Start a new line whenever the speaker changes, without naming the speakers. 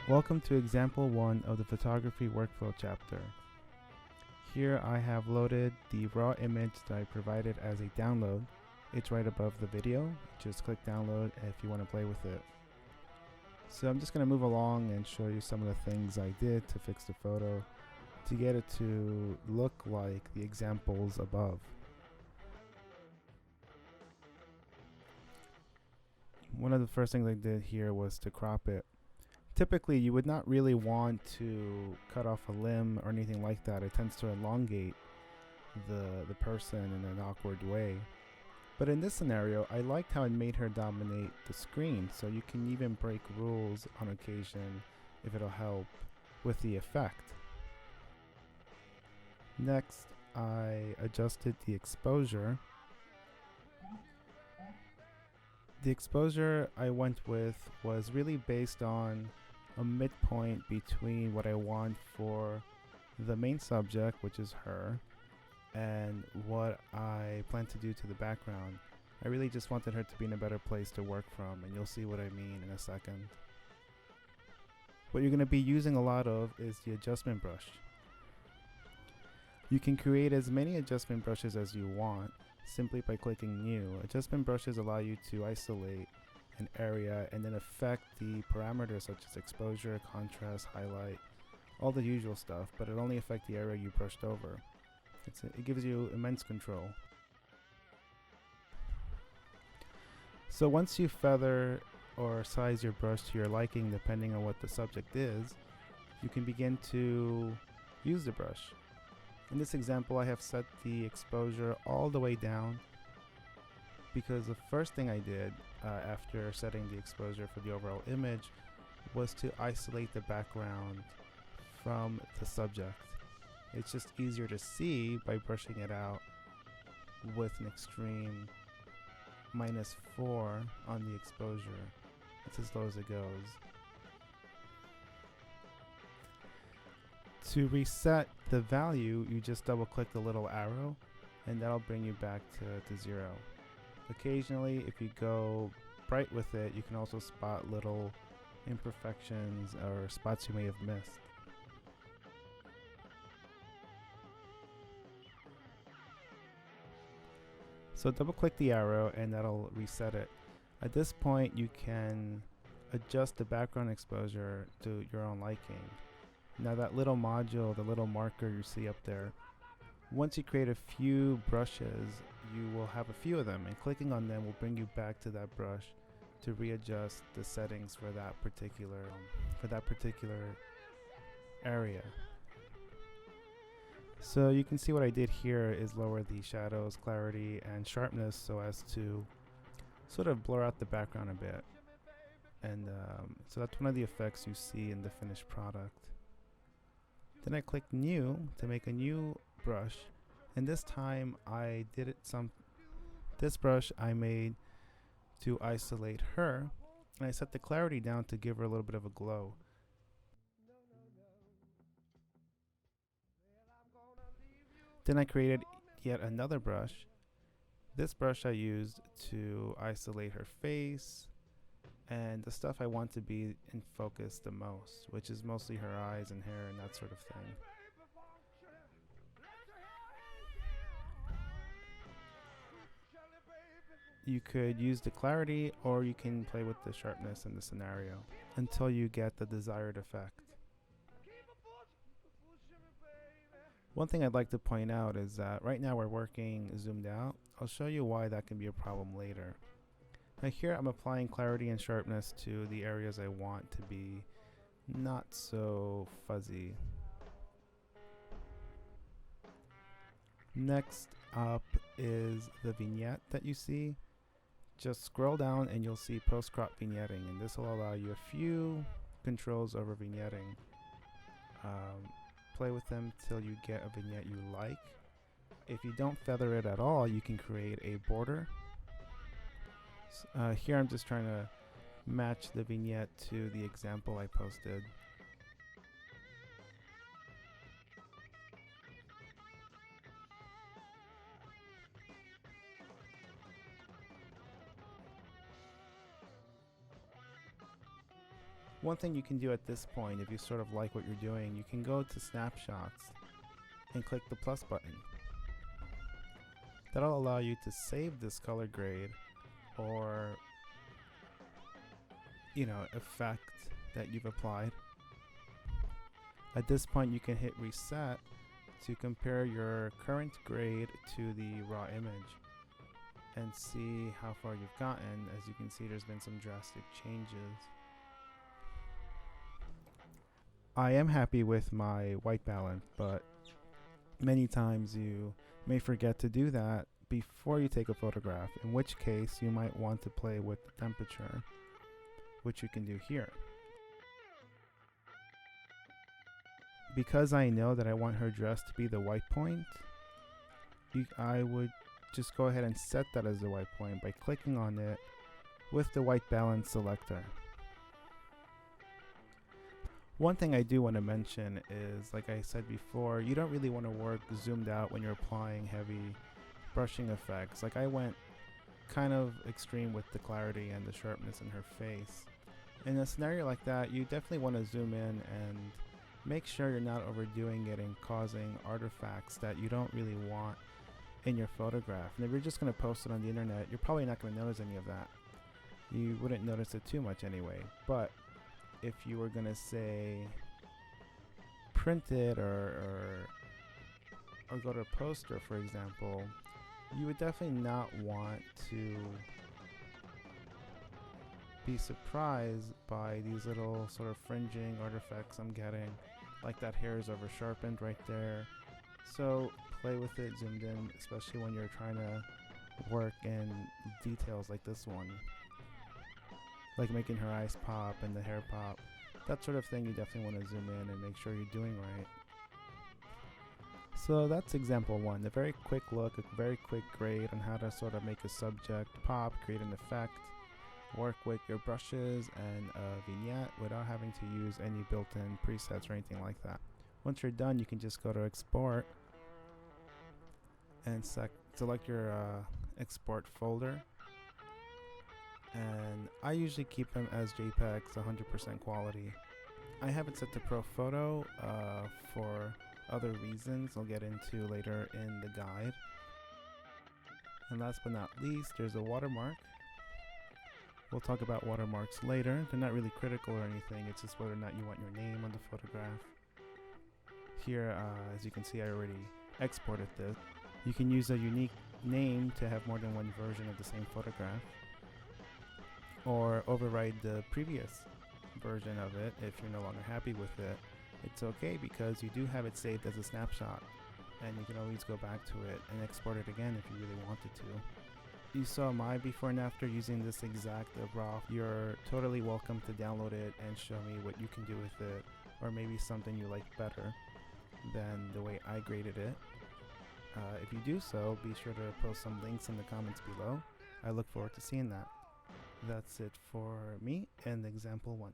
Welcome to example 1 of the photography workflow chapter. Here I have loaded the raw image that I provided as a download. It's right above the video. Just click download if you want to play with it. So I'm just going to move along and show you some of the things I did to fix the photo to get it to look like the examples above. One of the first things I did here was to crop it. Typically, you would not really want to cut off a limb or anything like that. It tends to elongate the person in an awkward way. But in this scenario, I liked how it made her dominate the screen, so you can even break rules on occasion if it'll help with the effect. Next, I adjusted the exposure. The exposure I went with was really based on a midpoint between what I want for the main subject, which is her, and what I plan to do to the background. I really just wanted her to be in a better place to work from, and you'll see what I mean in a second. What you're going to be using a lot of is the adjustment brush. You can create as many adjustment brushes as you want simply by clicking new. Adjustment brushes allow you to isolate an area and then affect the parameters such as exposure, contrast, highlight, all the usual stuff, but it only affects the area you brushed over. It gives you immense control. So once you feather or size your brush to your liking depending on what the subject is, you can begin to use the brush. In this example, I have set the exposure all the way down because the first thing I did after setting the exposure for the overall image was to isolate the background from the subject. It's just easier to see by brushing it out with an extreme -4 on the exposure. It's as low as it goes. To reset the value, you just double click the little arrow and that'll bring you back to 0. Occasionally, if you go bright with it, you can also spot little imperfections or spots you may have missed. So double click the arrow and that'll reset it. At this point, you can adjust the background exposure to your own liking. Now that little module, the little marker you see up there, once you create a few brushes, you will have a few of them, and clicking on them will bring you back to that brush to readjust the settings for that particular area. So you can see what I did here is lower the shadows, clarity, and sharpness so as to sort of blur out the background a bit. And so that's one of the effects you see in the finished product. Then I click new to make a new brush, and this time I did this brush I made to isolate her, and I set the clarity down to give her a little bit of a glow. Then I created yet another brush. This brush I used to isolate her face and the stuff I want to be in focus the most, which is mostly her eyes and hair and that sort of thing. You could use the clarity or you can play with the sharpness in the scenario until you get the desired effect. One thing I'd like to point out is that right now we're working zoomed out. I'll show you why that can be a problem later. Now here I'm applying clarity and sharpness to the areas I want to be not so fuzzy. Next up is the vignette that you see. Just scroll down and you'll see post-crop vignetting, and this will allow you a few controls over vignetting. Play with them till you get a vignette you like. If you don't feather it at all, you can create a border. Here I'm just trying to match the vignette to the example I posted. One thing you can do at this point, if you sort of like what you're doing, you can go to snapshots and click the plus button. That'll allow you to save this color grade or effect that you've applied. At this point you can hit reset to compare your current grade to the raw image and see how far you've gotten. As you can see, there's been some drastic changes. I am happy with my white balance, but many times you may forget to do that before you take a photograph, in which case you might want to play with the temperature, which you can do here. Because I know that I want her dress to be the white point, I would just go ahead and set that as the white point by clicking on it with the white balance selector. One thing I do want to mention is, like I said before, you don't really want to work zoomed out when you're applying heavy brushing effects. Like I went kind of extreme with the clarity and the sharpness in her face. In a scenario like that, you definitely want to zoom in and make sure you're not overdoing it and causing artifacts that you don't really want in your photograph. And if you're just going to post it on the internet, you're probably not going to notice any of that. You wouldn't notice it too much anyway. But if you were going to say print it or go to a poster, for example, you would definitely not want to be surprised by these little sort of fringing artifacts I'm getting. Like that hair is over sharpened right there. So play with it zoomed in, especially when you're trying to work in details like this one, like making her eyes pop and the hair pop. That sort of thing you definitely want to zoom in and make sure you're doing right. So that's example one, a very quick look, a very quick grade on how to sort of make a subject pop, create an effect, work with your brushes and a vignette without having to use any built-in presets or anything like that. Once you're done, you can just go to export and select your export folder. And I usually keep them as JPEGs, 100% quality. I have it set to Pro Photo for other reasons I'll get into later in the guide. And last but not least, there's a watermark. We'll talk about watermarks later. They're not really critical or anything, it's just whether or not you want your name on the photograph. Here, as you can see, I already exported this. You can use a unique name to have more than one version of the same photograph, or override the previous version of it if you're no longer happy with it. It's okay because you do have it saved as a snapshot, and you can always go back to it and export it again if you really wanted to. You saw my before and after using this exact raw. You're totally welcome to download it and show me what you can do with it, or maybe something you like better than the way I graded it. If you do so, be sure to post some links in the comments below. I look forward to seeing that. That's it for me and example one.